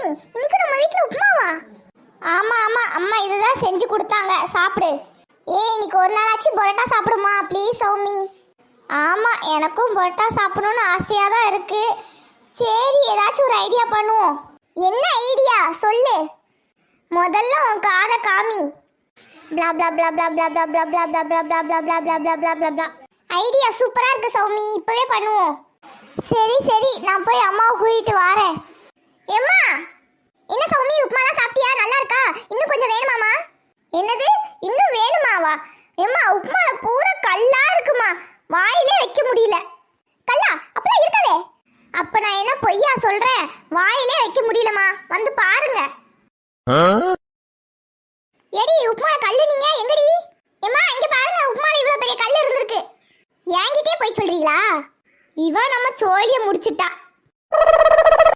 இன்னைக்கு நம்ம வீட்ல உப்புமாவா? ஆமா ஆமா, அம்மா இதுதான் செஞ்சு கொடுத்தாங்க, சாப்பிடு. இன்னைக்கு ஒரு நாளாச்சு பரோட்டா சாப்பிடுமா ப்ளீஸ் சௌமி. ஆமா, எனக்கும் பரோட்டா சாப்பிடணும்னு ஆசையா தான் இருக்கு. சரி, ஏதாச்சும் ஒரு ஐடியா பண்ணுவோம். என்ன ஐடியா சொல்லு. முதல்ல உன் காதை காமி. blah blah blah blah blah blah blah blah blah blah blah blah blah blah blah blah blah blah. Idea சூப்பரா இருக்கு சௌமி, இப்பவே பண்ணுவோம். சரி சரி, நான் போய் அம்மாவை கூட்டிட்டு வரேன். எம்மா, என்ன சௌமி, உப்புமாலாம் சாப்பிட்டியா? நல்லா இருக்கா? இன்னும் கொஞ்சம் வேணுமாமா? என்னது, இன்னும் வேணுமாவா? எம்மா, உப்புமால பூரா கல்லா இருக்குமா, வாயிலே வைக்க முடியல. கல்லா அப்பலாம் இருக்காதே. அப்ப நான் என்ன பொய்யா சொல்றேன்? வாயிலே வைக்க முடியலமா, வந்து பாருங்க. எடி, உப்புமால கல்லு நீங்க எங்கடி? எம்மா இங்க பாருங்க, உப்புமால இவ்வளவு பெரிய கல்லு இருந்திருக்கு. என்கிட்டே போய் சொல்றீங்களா? இவ நம்ம சோழிய முடிச்சிட்டா.